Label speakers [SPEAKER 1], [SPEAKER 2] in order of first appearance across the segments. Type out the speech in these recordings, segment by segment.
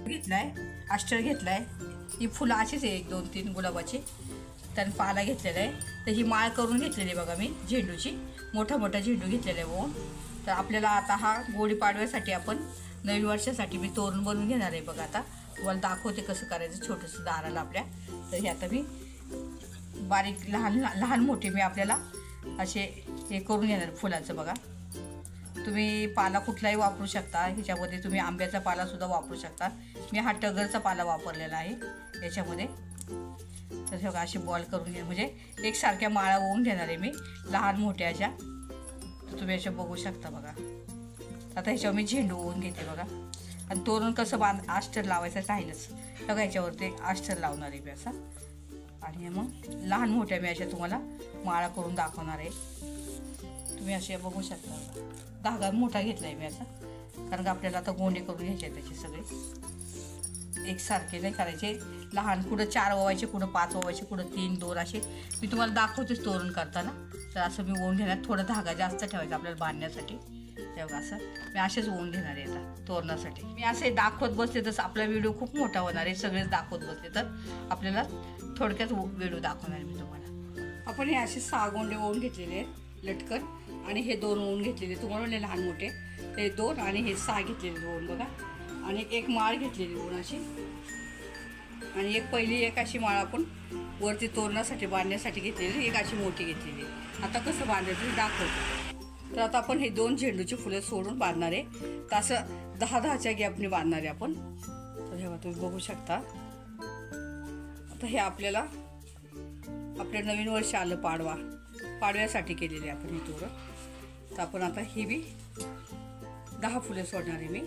[SPEAKER 1] घेतलाय, अस्टर घेतलाय, ही फुलं अशीच आहे 1 2 3 गुलाबाची, त्यानं पाला घेतलेला आहे. तर ही माळ करून घेतलेली बघा मी झेंडूची, मोठा मोठा झेंडू घेतलेला आहे वो. तर आपल्याला आता हा गुढीपाडव्यासाठी आपण नवीन वर्षासाठी मी तोरण बनवून घेणार आहे बघा. आता तुम्हाला दाखवते कसं करायचं छोटंसं दाराला आपल्या. तर हे आता मी बारीक लहान लहान मोठे मी आपल्याला असे हे करून घेणार फुलाचं बघा. तुम्ही पाला कुठलाही वापरू शकता, ह्याच्यामध्ये तुम्ही आंब्याचा पालासुद्धा वापरू शकता. मी हा टगरचा पाला वापरलेला आहे याच्यामध्ये. तर बघा असे बॉल करून घे, म्हणजे एकसारख्या माळा होऊन घेणार आहे मी लहान मोठ्या अशा. तर तुम्ही अशा बघू शकता बघा. आता ह्याच्यावर मी झेंडू होऊन घेते बघा. आणि तोरण कसं अस्टर लावायचं राहीलच बघा, ह्याच्यावरती अस्टर लावणार आहे मी असा. आणि मग लहान मोठ्या मी अशा तुम्हाला माळा करून दाखवणार आहे. तुम्ही असे बघू शकता. धागा मोठा घेतला आहे मी असा, कारण का आपल्याला आता गोंडे करून घ्यायचे आहेत त्याचे सगळे. एकसारखे नाही करायचे, लहान कुठं 4 ओवायचे, कुठं 5 ओवायचे, कुठं 3 2 असे मी तुम्हाला दाखवतेच तोरण करताना. तर असं मी ओवून घेणार, थोडा धागा जास्त ठेवायचा आपल्याला बांधण्यासाठी. तेव्हा असं मी असेच ओवून घेणार आहे आता तोरणासाठी. मी असे दाखवत बसले तर आपला व्हिडिओ खूप मोठा होणार आहे. सगळेच दाखवत बसले तर आपल्याला थोडक्यात व्हिडिओ दाखवणार आहे मी तुम्हाला. आपण हे असे 6 गोंडे ओवून घेतलेले आहेत लटकन, आणि हे 2 ओवून घेतलेले तुम्हाला म्हणले लहान मोठे, ते 2 आणि हे 6 घेतलेले 2 बघा. आणि एक माळ घेतलेली 2 अशी, आणि एक पहिली एक अशी माळ आपण वरती तोरणासाठी बांधण्यासाठी घेतलेली, एक अशी मोठी घेतलेली. आता कसं बांधायचं दाखवतो. तर आता आपण हे 2 झेंडूची फुलं सोडून बांधणार आहे. तर असं 10-10च्या गॅपने बांधणार आहे आपण. तर हे तुम्ही बघू शकता. आता हे आपल्याला आपल्या नवीन वर्ष आलं पाडव्यासाठी केलेले आपण ही तोरण. तर आपण आता ही बी 10 फुले सोडणार आहे मी.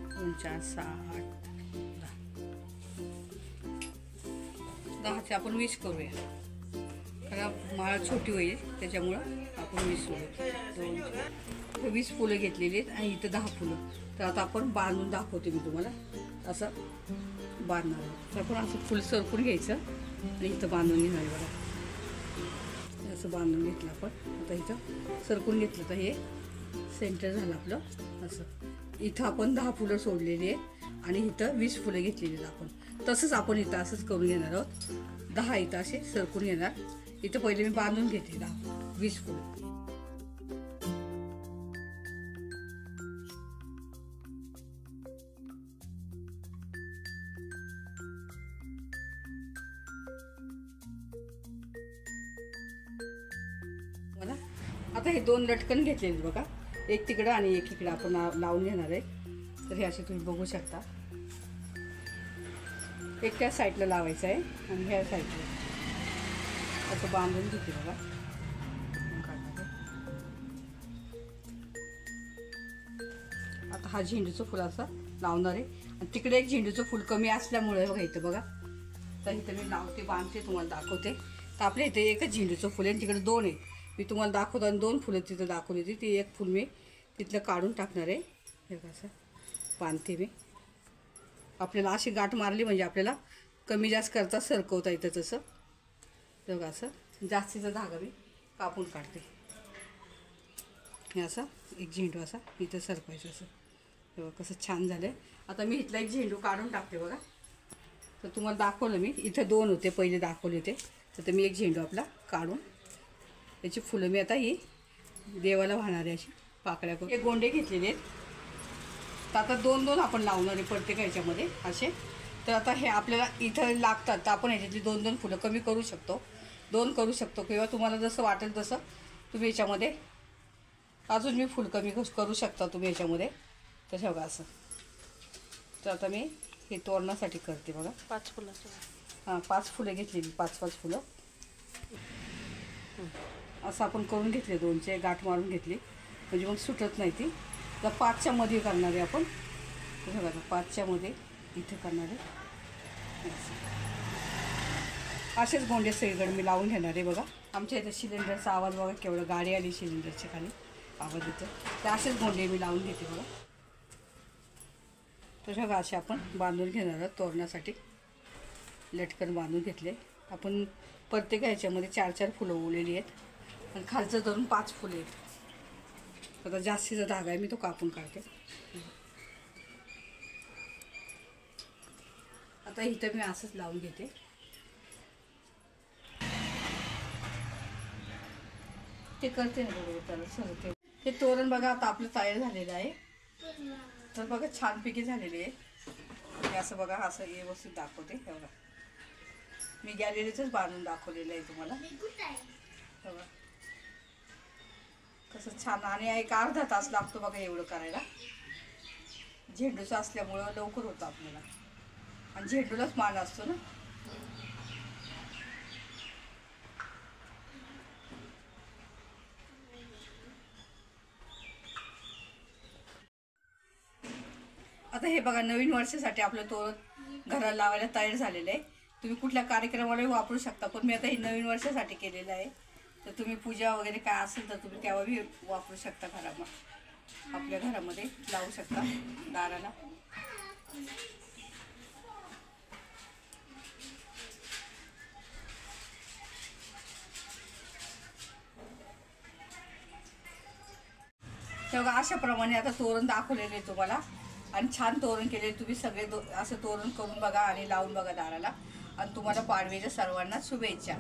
[SPEAKER 1] 2 4 6 8 10चे आपण 20 करूया, कारण माळा छोटी होईल त्याच्यामुळं आपण 20 फुलं 20 फुलं घेतलेली आहेत आणि इथं 10 फुलं. तर आता आपण बांधून दाखवते मी तुम्हाला. असं बांधणार आहे. तर आपण असं फुल सरकून घ्यायचं आणि इथं बांधून घेणार आहे बघा. असं बांधून घेतलं आपण. आता इथं सरकून घेतलं तर हे सेंटर झालं आपलं. असं इथं आपण 10 फुलं सोडलेली आहेत आणि इथं 20 फुलं घेतलेली आहेत आपण. तसंच आपण इथं असंच करून घेणार आहोत. 10 इथं असे सरकून घेणार. इथं पहिले मी बांधून घेते 20 फुलं. मला आता हे 2 लटकन घेतलेले बघा, एक तिकडं आणि एक इकडं आपण लावून घेणार आहे. तर हे असे तुम्ही बघू शकता. एक त्या साईडला लावायचं आहे आणि ह्या साईडला असं बांधून घेते बघा. आता हा झेंडूचं फुल असं लावणार आहे. आणि तिकडे एक झेंडूचं फुल कमी असल्यामुळे बघा इथं बघा. तर इथं मी लावते, बांधते, तुम्हाला दाखवते. तर आपल्या इथे एकच झेंडूचं फुल आहे आणि तिकडे 2 आहे. मी तुम्हाला दाखवतो. आणि 2 फुलं तिथं दाखवली होती, ती एक फुल मी तिथलं काढून टाकणार आहे. हे कसं बांधते मी. आपल्याला अशी गाठ मारली म्हणजे आपल्याला कमी जास्त करता सरकवता येतं तसं. तेव्हा असं जास्तीचा धागा मी कापून काढते. हे असं एक झेंडू असा इथं सरकवायचं असं. तेव्हा कसं छान झालं आहे. आता मी इथला एक झेंडू काढून टाकते बघा. तर तुम्हाला दाखवलं मी, इथं 2 होते पहिले दाखवले होते. तर मी एक झेंडू आपला काढून याची फुलं मी आता ही देवाला वाहणार आहे अशी पाकळ्या करून. हे गोंडे घेतलेले आहेत. तर आता 2-2 आपण लावणार आहे प्रत्येक ह्याच्यामध्ये असे. तर आता हे आपल्याला इथं लागतात तर आपण ह्याच्यातली 2-2 फुलं कमी करू शकतो, 2 करू शकतो, किंवा तुम्हाला जसं वाटेल तसं तुम्ही याच्यामध्ये अजून मी फुल कमी करू शकता तुम्ही याच्यामध्ये. तसं बघा असं. तर आता मी हे तोरणासाठी करते बघा.
[SPEAKER 2] 5 फुलं.
[SPEAKER 1] हां 5 फुलं घेतलेली, 5-5 फुलं असं आपण करून घेतले. 2चे गाठ मारून घेतली म्हणजे मग सुटत नाही ती. तर 5च्या मध्ये करणार आहे आपण. तसं बघा 5च्या मध्ये इथे करणार आहे. असेच गोंडे सगळीकडे मी लावून घेणार आहे बघा. आमच्या इथं सिलेंडरचा आवाज बघा केवढं, गाडी आली सिलेंडरच्या खाली आवाज येतो. तर असेच गोंडे मी लावून घेते बघा. तसं बघा असे आपण बांधून घेणार आहोत तोरणासाठी. लटकन बांधून घेतले आपण. प्रत्येक ह्याच्यामध्ये 4-4 फुलं ओवलेली आहेत आणि खालचं धरून 5 फुले आहेत. आता जास्तीचा धागा आहे मी तो कापून काढते. आता इथं मी असंच लावून घेते. ते करते ना बरोबर त्याला सगळं. हे तोरण बघा आता आपलं तयार झालेलं आहे. तर बघा छानपैकी झालेले आहे. हे असं बघा असं व्यवस्थित दाखवते. हे बघा मी गॅलरीतच बांधून दाखवलेलं आहे तुम्हाला. बघा कसं छान. आणि एक अर्धा तास लागतो बघा एवढं करायला. झेंडूचं असल्यामुळं लवकर होतं आपल्याला. आणि झेंडूलाच मान असतो ना. आता हे बघा नवीन वर्षासाठी आपलं तोरण घराला लावायला तयार झालेलं आहे. तुम्ही कुठल्या कार्यक्रमालाही वापरू शकता. पण मी आता हे नवीन वर्षासाठी केलेलं आहे. तर तुम्ही पूजा वगैरे काय असेल तर तुम्ही तेव्हाही वापरू शकता. आपल्या घरामध्ये लावू शकता दाराला. तेव्हा अशाप्रमाणे आता तोरण दाखवलेले आहे तुम्हाला. आणि छान तोरण केले तुम्ही सगळे. असं तोरण करून बघा आणि लावून बघा दाराला. आणि तुम्हाला पाडव्याच्या सर्वांना शुभेच्छा.